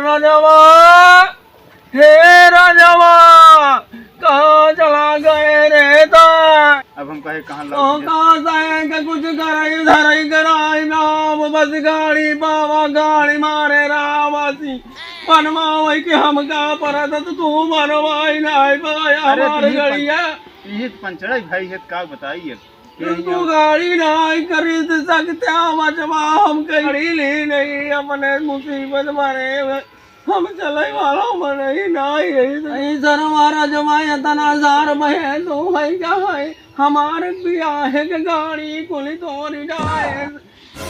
राजवा, हे राजवा, कहाँ चला गए रे तो? अब हम कहे कहाँ जाएंगे? कुछ कराई धराई कराई नाम बस गाड़ी बाबा गाड़ी मारे रावासी बनवा वही कि हम का परत तो तू बनवाई नहीं पाया हमारे गड़िया ये पंचड़ा भाई है का बताइए तू गाड़ी नहीं खरीद सकते बचवा हम गाड़ी ली नहीं अपने मुसीबत मारे हम चले वालों में नहीं सर हमारा जमाया तना हजार में तो है क्या है हमारे ब्याह के गाड़ी कुली तोरी डाए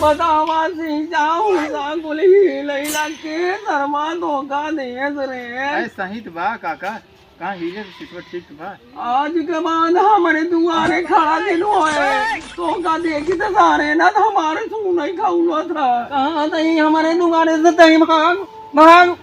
बतावा सी जाऊंगा कुली लैला के धर्मा धोखा दे रे सही तो बा काका कहाँ हीरे तो ठीक बा आज के बाद हमारे दुआरे खड़ा दिन होए तो का देखी तो सारे ना तो हमारे सू नहीं खाऊला था कहाँ नहीं हमारे दुआरे से तही भाग भाग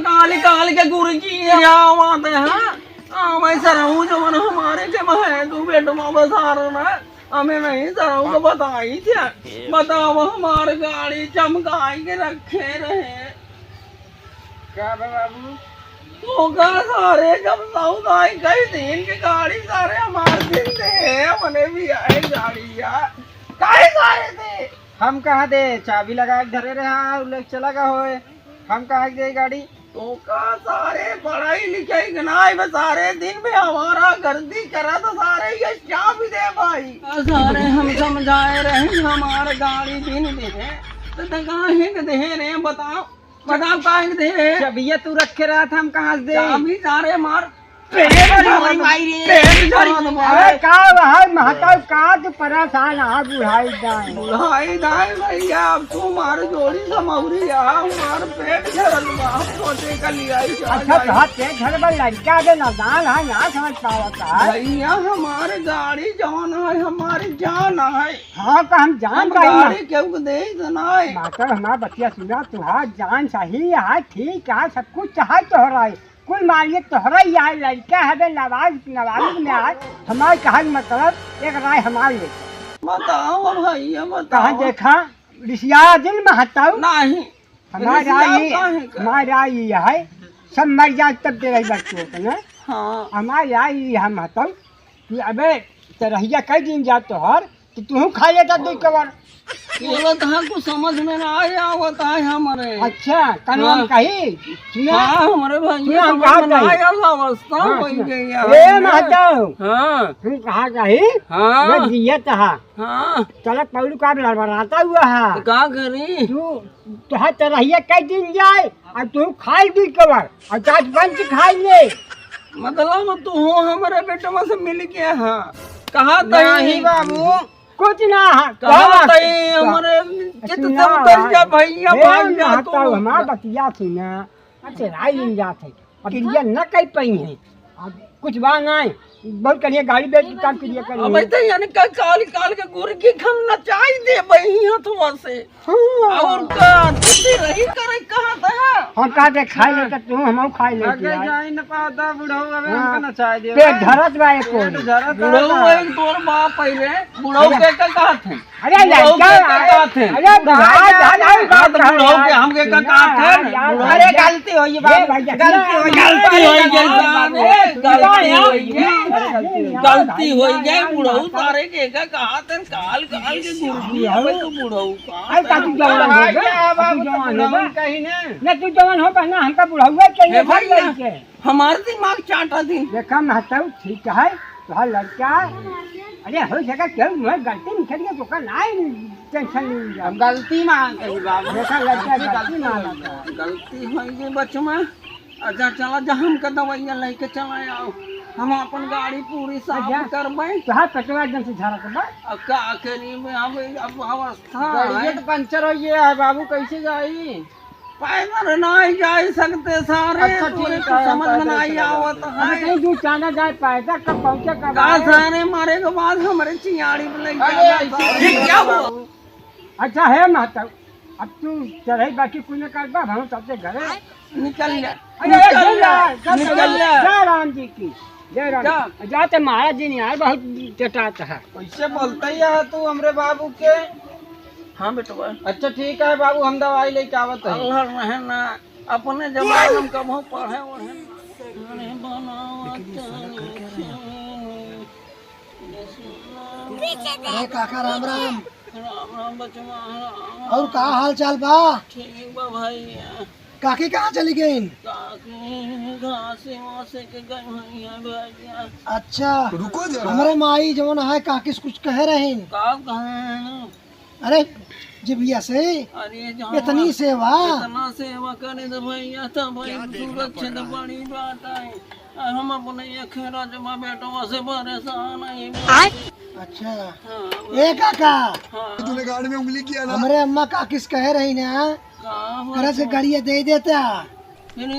काली काली के गुरु की आवाज है मैं सरहूँ जो मन हमारे के महे तू बेटो बसारना हमें नहीं सरहूँ को बताई थी बताओ हमारे गाड़ी चमकाई के रखे रहे क्या बाबू तो का सारे जब सौदाई कई दिन की गाड़ी सारे हमारे दिन दे मने भी आए गाड़ी यार काहे सारे थे हम कहाँ दे चाबी लगा के धरे रहा उल्लेख चला का होए हम कहाँ दे गाड़ी तो का सारे पढ़ाई लिखाई गनाई में सारे दिन में हमारा गर्दी करा तो सारे ये क्या भी दे भाई सारे हम समझाए रहे हमारे गाड़ी दिन दे तो कहाँ है दे रहे बताओ बताओ कहाँ दे भैया तू रखे रहा था हम कहाँ से दे अभी सारे मार बुढ़ाई दाई भैया अब तू मार जोड़ी समौरी हमार पेट सोचे का लिया लड़का दे नादान है ना समझ पाता भैया हमारे गाड़ी जवान है हमारी जान है हाँ तो हम जान गाड़ी क्यों दे मास्टर हमारा बच्चिया सुना तुम्हारा जान सही है ठीक है सब कुछ चाहे तो हो रहा है कुल मानिए तोहरा ही आए लड़का है नवाज में आज हमारे कहा मतलब एक राय हमारे बताओ भैया बताओ कहाँ देखा ऋषिया दिल में हटाओ नहीं हमारी राय ये है सब मर जाए तब दे रही बच्चों को ना हाँ हमारी राय हम हटाओ कि अबे तरहिया कई दिन जा तोहर तो तू खा लेता दो कवर कुछ समझ में ना आया होता है हमारे अच्छा कानून कही सुना हमारे भाई तुम कहा कही चल पौलू का लड़बड़ाता हुआ है क्या करी तू तुहा तरहिया कई दिन जाए और तू खाई दी कवर और चाट बंद खाई ले मतलब तू हमारे बेटे से मिल गया है कहा नहीं बाबू कुछ ना हमारे भैया हमारा बतिया थी ना अच्छे राय इन जाते और ये न कह पाई है कुछ बात नहीं बहुत करिए गाड़ी बेच काम करिए करिए यानी काल काल के गुर की हम नचाई दे बहिया तुम से और का तुझे रही करे कहां था हम का दे खाई ले तू हम खाई ले जाई न पाता बुढ़ऊ अबे हमका नचाई दे पेट धरत बा एको बुढ़ऊ एक तोर बाप पहले बुढ़ऊ के का थे अरे लड़का थे अरे बुढ़ऊ के हम के का थे अरे गलती होई गलती हो गई बुढ़ऊ तारे के कहा थे काल काल के गुरु हवे तो बुढ़ऊ का तू जवान हो कहीं ना तू जवान हो पहना हमका बुढ़ऊआ चाहिए भाई हमारे दिमाग चाटा थी देखा महताऊ ठीक है तो लड़का अरे हो सका क्यों मैं गलती निकल गया तो का नहीं टेंशन नहीं हम गलती मान कही बाबू देखा लड़का गलती मान गलती हो गई बच्चों में अच्छा चला जहाँ हम का दवाइयाँ लेके चला आओ हम अपन गाड़ी पूरी साफ करबे तो पेट्रोल एकदम से झाड़ा करबा अब का करी में अब अवस्था ये तो पंचर हो गया है बाबू कैसे जाई पैदल नहीं जा सकते सारे समझ में नहीं आवत है जो जाना जाए पैसा कब पहुंचे कब सारे मारे के बाद हमारे चियाड़ी में लग क्या अच्छा है माता अब तू चढ़ाई बाकी कोई न करबा हम सबसे घरे निकल जा निकल जा राम जी की जय राम जाते महाराज जी नहीं आए बहुत चटाता है कैसे बोलते है तू हमरे बाबू के हाँ बेटवा। अच्छा ठीक है बाबू, हम दवाई लेके आवत है। अल्लाह रहना अपने जमाने में कबो पढ़े वढ़े नहीं बनावत। अरे काका राम राम। राम राम बचवा। और का हाल चाल बा? ठीक बा भाई। काकी कहाँ चली गई? काकी घासे वासे के गए भैया भैया। अच्छा रुको जरा, हमारे माई जवन है काकी से कुछ कह रहे हैं? का कहें? अरे जिबिया से अरे इतनी सेवा, इतना सेवा करे तो भैया तो भाई सुरक्षित बड़ी बात है। हम अपने अखेरा जमा बेटवा से परेशान है। अच्छा हाँ, ए काका, हाँ, गाड़ी में उंगली किया ना? हमारे अम्मा काकी से कह रही ना का घर से गाड़िया दे देता। फिर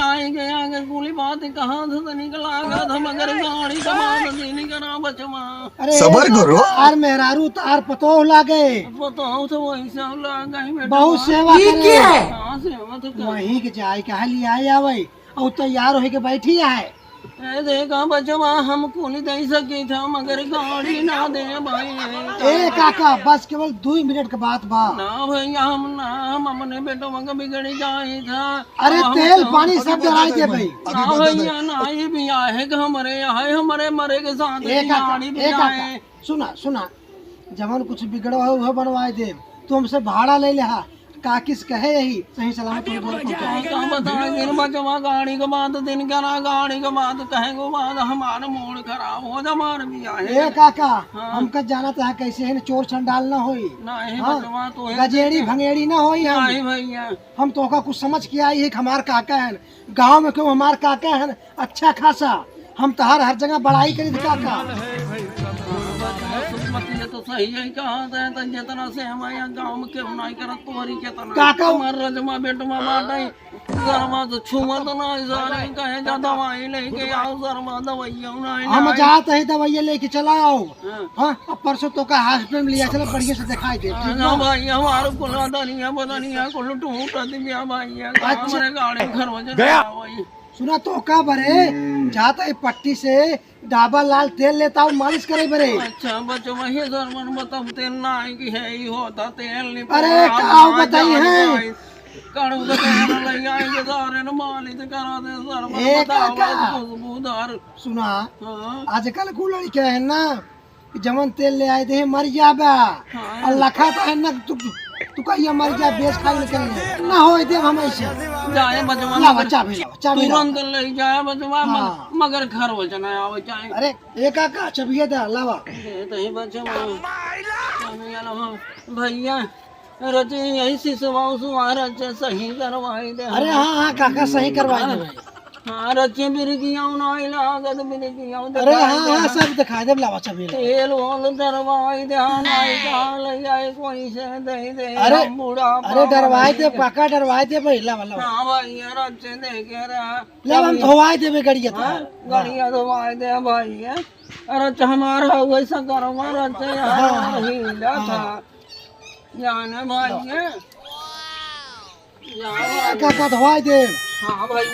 आएंगे आगे गोली बात कहाँ से तो निकला था मगर गाड़ी का बात नहीं करा बचवा। अरे सबर करो, तार मेहरारू तार पतो लागे, बताओ तो वही से लगा बहुत सेवा करे। हाँ सेवा तो वही के जाए कहा लिया आए आवे और तैयार हो के बैठी आए। देखा बचवा हम कुली दे सके था मगर गाड़ी ना दे भाई। ए काका बस केवल 2 मिनट के बात बा ना भैया हम अपने बेटों में बिगड़ जाए था। अरे तेल पानी सब डराई दे भाई। ना भैया ना ये भी आए कि हमारे यहाँ हमारे मरे के साथ गाड़ी भी आए। सुना सुना, जवन कुछ बिगड़ो है वह बनवाए दे, तू हमसे भाड़ा ले ले। काकिस कहे यही सही सलामत बचवा गाड़ी के बाद दिन करा गाड़ी के बाद कहेंगे बाद हमारा मूड खराब हो जा हमारे भी आए। ए काका हमका जाना था कैसे है चोर चंडाल ना होई, नहीं बचवा तो गजेड़ी भंगेड़ी ना होई। नहीं भैया हम तो का कुछ समझ के आई है कि हमार काका है गांव में, क्यों हमार काका है अच्छा खासा, हम तो हर जगह बड़ाई करी थी काका। तो सही है कहा था जितना से हमारे गाँव में क्यों नहीं करत तोरी कितना काका हमारा रजमा बेटमा बाटे शर्मा तो छुआ तो ना सारे कहे जा दवाई लेके आओ शर्मा दवाइयाँ नहीं हम जाते हैं दवाइयाँ लेके चला आओ। हाँ अब परसों तो का हॉस्पिटल में लिया चलो बढ़िया से दिखाई दे। भाई हमारे कुल दनिया बदनिया कुल टूट दिया भाई हमारे गाड़ी घर में गया वही। सुना तो का बरे जाता है पट्टी से डाबा लाल तेल लेता हूँ मालिश करे बरे। अच्छा बच्चों वही सर मन बताओ तेल ना कि है ही होता तेल नहीं। अरे क्या बताई है कड़ू तो तेल ले आएंगे सारे न मालिश करा दे सर मन बताओ खुशबूदार। सुना आजकल को लड़के है ना जमन तेल ले आए थे मर जाबा और लखा था ना तू का ये मर जा बेच खा निकल ना हो दे हमेशा जाए बचवा ला बच्चा भी तुरंत ले जाए बचवा मगर घर वचना आवे चाहे। अरे एक का चबिए दा लावा तो ही बचवा भैया रचे यही सिसवा सुवार सही करवाई दे। अरे हाँ हाँ काका सही करवाई दे। हाँ रचे बिरगियाँ नहीं लागत बिरगियाँ। अरे हाँ हाँ सब दिखा दे लावा चबिए तेल वोल दरवाई दे नहीं का ले जाए कोई से दे दे। अरे बूढ़ा अरे डरवाई दे पाका डरवाई दे भाई लावा लावा। हाँ भाई रचे देखे रहा लावा हम धोवाई दे गड़िया गाड़िया धोवाई दे भाई। अरे हमारा वैसा करवा रचे हिला था जाने भाई काका धोवाई दे। हाँ भाई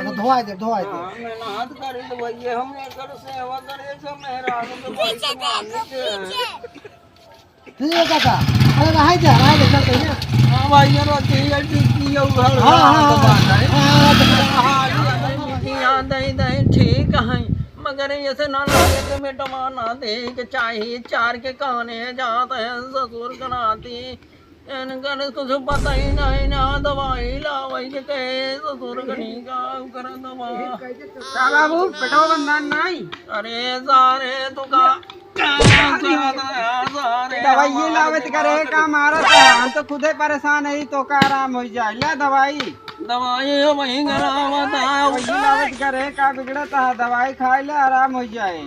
मैं धोवाई दे धोवाई दे। मैं हाथ करे तो भैया हमने कर सेवा करे सब मेरा तो भाई ठीक है काका। अरे रहाई दे चलते हैं। हाँ भाई ये रोटी है टिक्की उधर हाँ दही ठीक है मगर ऐसे ना लगे तो बेटवा ना दे के चाहिए चार के कहने जाते हैं ससुर कराती इनका कुछ पता ही नहीं ना दवाई लावाई के कहे ससुर कहीं का कर दवा बाबू पेटवा बंधन नहीं। अरे सारे तो का दवाई लावत करे का मारा हम तो खुद ही परेशान है तो का आराम हो जाए। ला दवाई वही दवाई लावत करे का बिगड़ता है दवाई खाए ले आराम हो जाए।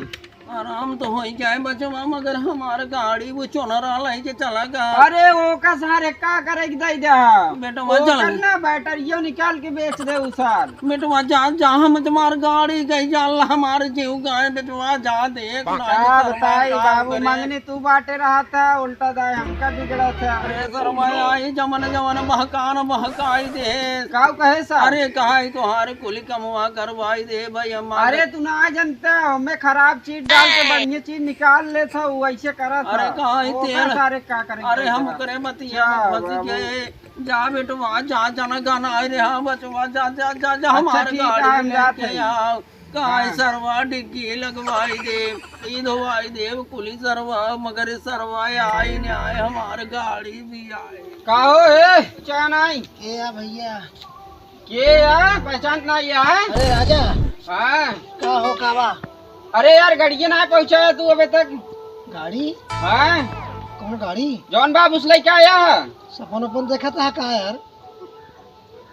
आराम तो हो जाए बचवा मगर हमारे गाड़ी वो चोनरा लेके चला गया। अरे वो का सारे का करे दे दे बेटवा चलना बैटरियो निकाल के बेच दे उसार। बेटवा जा जा हम तुम्हार गाड़ी गई जाला हमारे जीव गए बेटवा जा देख बताई बाबू मंगनी तू बाटे रहा था उल्टा दाए हमका बिगड़ा था। अरे सरमाया आई जमन जमन बहकान बहकाई दे काऊ कहे सा। अरे कहा तुम्हारे कुली कमवा करवाई दे भाई हमारे। अरे तू ना जानता हमें खराब चीज निकाल के बढ़िया चीज निकाल ले था वो ऐसे करा था। अरे कहाँ है तेल? सारे का करेंगे? अरे हम करे बतिया फंस गए। जा बेटवा जा, जाना गाना आ रहा बचवा, जा जा जा जा हमारे ठीक है, हम गाड़ी जाते लेके हैं। आओ। काय सरवा डिग्गी लगवाई दे, ई धोवाई दे कुली सरवा, मगर सरवा आई नहीं आए, हमारे गाड़ी भी आए। कहो ए क्या नहीं ए या भैया, के यार पहचान नहीं है? अरे राजा हाँ। का हो कावा? अरे यार गाड़िया ना पहुंचाया तू अबे तक। गाड़ी? हाँ कौन गाड़ी? जौन बाबू से लेके आया है। सपन अपन देखा था का यार?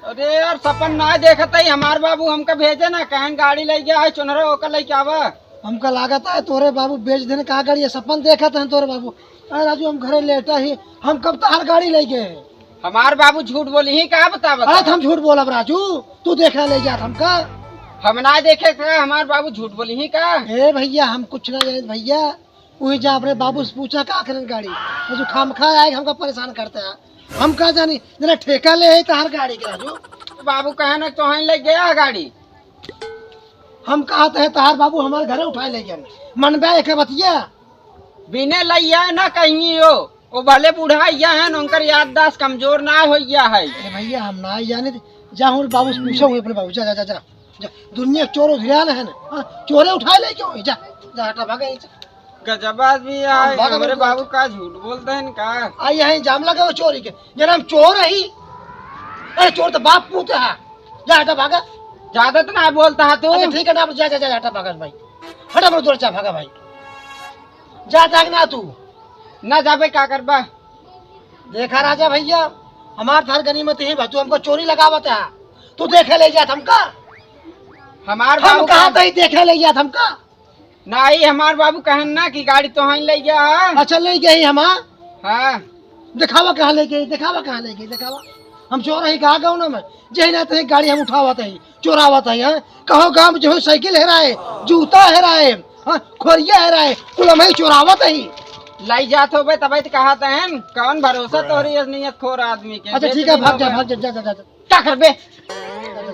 अरे यार सपन ना देखता ही हमार बाबू हमका भेजे ना, कहन गाड़ी ले गया है चुनरा होकर लेके आवा। हमका लागत है तोरे बाबू बेच देने का गाड़ी है। सपन देखा था तोरे बाबू। अरे राजू हम घरे लेटा ही, हम कब तक गाड़ी ले गए? हमार बाबू झूठ बोली ही का बता अरे हम झूठ बोला राजू, तू देखा ले जा हमका। हम ना देखे थे, हमार बाबू झूठ बोली ही का। ए भैया हम कुछ ना जाने भैया, वही जा अपने बाबू से पूछा का करें गाड़ी। राजू खाम खा आए हमका परेशान करते हैं। हम कहा जानी जरा ठेका ले है हर गाड़ी के राजू। बाबू कहे ना तो ले गया है गाड़ी। हम कहा है तहार बाबू हमारे घरे उठाए ले गए। मन बे एक बतिया बिने लैया ना कहीं हो, वो भले बूढ़ा है न, उनकर याददाश्त कमजोर ना हो है। अरे भैया हम ना जाने जा हूँ बाबू से पूछो अपने बाबू। जा जा जा जा, जा। दुनिया चोर धियान है ना, हाँ, चोरे उठाए ले क्यों? जा जा हटा भागे। गजब आदमी है भागा हमारे भागा। बाबू का झूठ बोलते हैं का। आई यहाँ जाम लगा वो चोरी के, जरा हम चोर है ही। अरे चोर तो बाप पूछता है। जा हटा भागा। ज्यादा तो ना बोलता है तू। अच्छा ठीक है ना, जा जा जा हटा भागा भाई, हटा मेरे दूर, जा भागा भाई। जा जाग ना तू ना जाबे का करबा। देखा राजा भैया, हमार थार गनीमत ही तू हमको चोरी लगावत है। तू देखे ले जात हमका। हमार हम बाबू कहा था देखे ले जात हमका। नहीं हमार बाबू कहन ना कि गाड़ी तो ही ले गया है। अच्छा ले गई हम। हाँ दिखावा कहाँ ले गई, दिखावा कहाँ ले गई, दिखावा। हम चोर ही कहा गाँव ना मैं जही ना तो गाड़ी हम उठावत है, चोरावत है। हाँ कहो गाँव जो है साइकिल हेराए, जूता हेराए, हाँ खोरिया हेराए, कुल हम ही चोरावत है। लाई जात हो तब कहा था कौन भरोसा तोरी नियत खोर आदमी के। अच्छा ठीक है भाग जा भाग जा जा जा जा क्या करबे?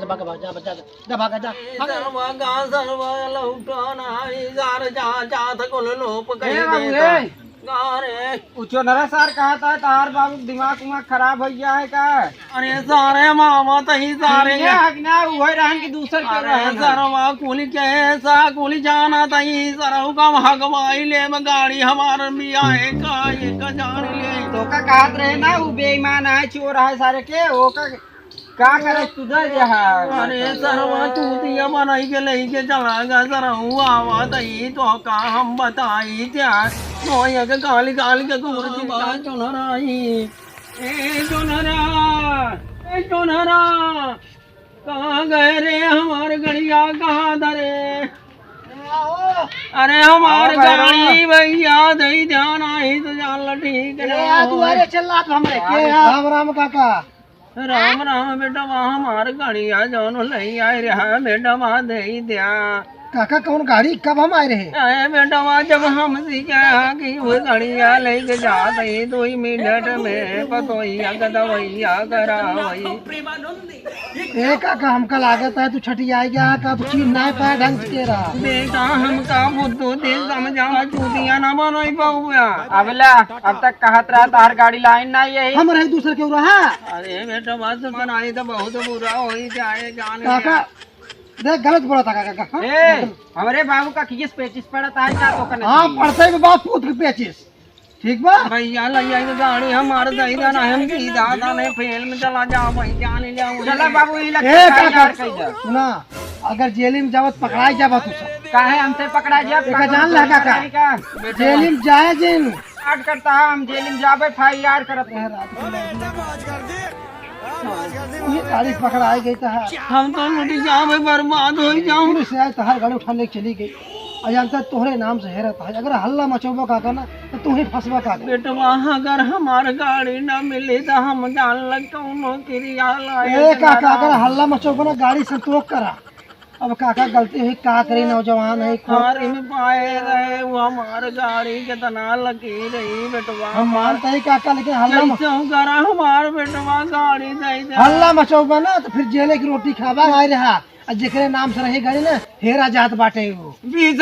भाग भाग जा जा जा भाग जा। सरवा गा सरवा लौटाना आई, जार जा जा थकुल लोप कह देता। गारे पूछो नरा सार कहा था तार बाबू दिमाग उमाग खराब हो गया है का। अरे सारे मामा तही सारे ना वही रहन की दूसर के अरे रहन है। सरवा कुली कैसा कुली जाना तही सरव का हगवाई ले में गाड़ी हमार भी आए का ये का जान ले। तो का कहत रहे ना वो बेईमान है चोर है सारे के, वो का करे तुझे जहाँ। अरे सरवा चूतिया बनाई के ले के चला गा सरऊ आवा तही तो का हम बताई त्या नोया के काली काली के दूर बा चुनराई। ए चुनरा कहाँ गए रे हमारे गड़िया कहाँ धरे? अरे हमारे गाड़ी भैया दही ध्यान आई तो जान ठीक है। चल राम राम काका। राम राम बेटा वहाँ हमारे गाड़िया जौन लई आए रहा बेटा वहाँ दे दिया। काका कौन गाड़ी कब हम आए रहे? अरे बेटा वहाँ जब हम सीखा कि वो गाड़िया लेके जाते ही 2 मिनट में पतोइया गदवैया करावई। ए काका हमका लागत है तू छठी आई गया का तू चीन ना पाया ढंग से रहा। बेटा हमका बुद्धू दे समझा चूतिया ना बनोई बहुआ। अबला अब तक कहत रहा तार गाड़ी लाइन ना यही। हम रहे दूसरे क्यों रहा? अरे बेटा बस बनाई तो बहुत बुरा हो ही जाए जाने। काका देख गलत बोला था काका। ए हमारे बाबू का किस पेचिस पड़ता है क्या तो करने। हाँ पढ़ते ही बाप पूत के पेचिस ठीक बा। भैया लैया की गाड़ी हमारे दही देना हम सीधा नहीं फेल में चला जाओ भाई जाने जाओ। चला बाबू ही ए लगता काका सुना, अगर जेली में जावत पकड़ाई जावा तू सब काहे हमसे पकड़ा जा देखा जान लगा का जेली में जाए जिन आट करता है हम जेल में जाबे FIR करत है। ये गाड़ी पकड़ाई गई था। हम तो लुटी जाओ बर्बाद हो जाऊं। पुलिस आए तो हर गाड़ी उठा लेके चली गई। अजंता तोहरे नाम से हेरत है, अगर हल्ला मचोबा काका ना तो तू ही फंसबा काका। बेटवा अगर हमार गाड़ी न मिली तो हम जान लग कौनो क्रिया ए काका अगर हल्ला मचोबा ना गाड़ी से तो करा। अब काका गलती हुई का करी, नौजवान है खारी में पाए रहे वो हमार गाड़ी कितना लगी रही बेटवा। हम मानते ही काका, लेकिन कैसे करा हमार बेटवा गाड़ी दे दे। हल्ला मचोबा ना तो फिर जेले की रोटी खावा आए रहा। जेकरे नाम से रही गाड़ी ना हेरा जात बाटे वो। 20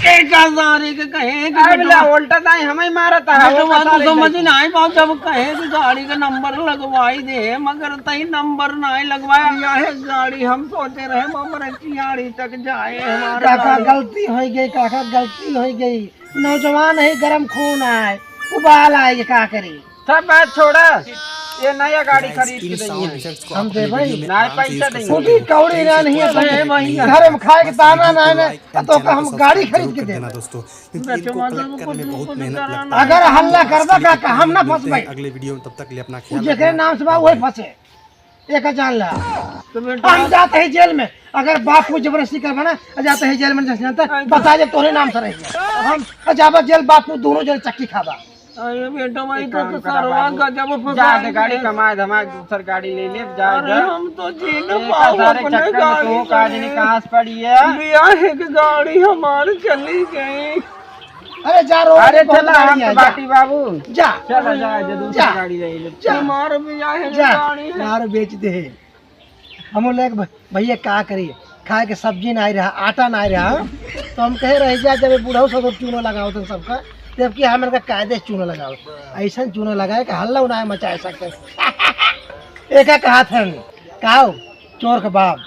एक हजारी के कहे अबला उल्टा दाई हमें मारत है तो बात तो समझ नहीं पाओ जब कहे कि गाड़ी का नंबर लगवाई दे मगर तई नंबर नहीं लगवाया है गाड़ी हम सोचे रहे ममरे चियाड़ी तक जाए हमारे काका गलती हो गई, काका गलती हो गई। नौजवान है, गरम खून है, उबाल आए, क्या करी। सब बात छोड़ा, ये नया गाड़ी खरीद के देंगे हम दे भाई ना पैसा देंगे। छोटी कौड़ी ना नहीं है भाई, घर में खाए के दाना ना है तो हम गाड़ी खरीद के देना दोस्तों। अगर हल्ला करबा काका हम ना फंसबे अगले वीडियो में, तब तक लिए अपना ख्याल जेकरे नाम से बा वही फंसे। एक जान ला हम जाते हैं जेल में, अगर बाप को जबरदस्ती करबा ना जाते हैं जेल में, बता जब तोरे नाम से रह हम जाबा जेल, बाप को दोनों जेल चक्की खाबा। अरे बेटा भाई तो सरवा गजब जा दे गाड़ी कमाए धमाए दूसर गाड़ी ले ले जा। अरे हम तो जी न पाओ अपने गाड़ी तो काज नहीं कहां से पड़ी है ब्याह की गाड़ी हमारी चली गई। अरे जा रो, अरे चला हम बाटी बाबू जा, चला जा जो दूसरी गाड़ी ले ले। हमारे ब्याह की जा गाड़ी है यार बेच दे। हम लोग भैया क्या करिए, खाए के सब्जी नहीं रहा, आटा नहीं रहा, तो हम कहे रह जा जब बूढ़ा सब चूनो लगाओ तो सबका, जबकि हमें का कायदे चूनो लगाओ, ऐसा चूनो लगाए कि हल्ला उना मचा सकते। एक कहा था कहा चोर के बाप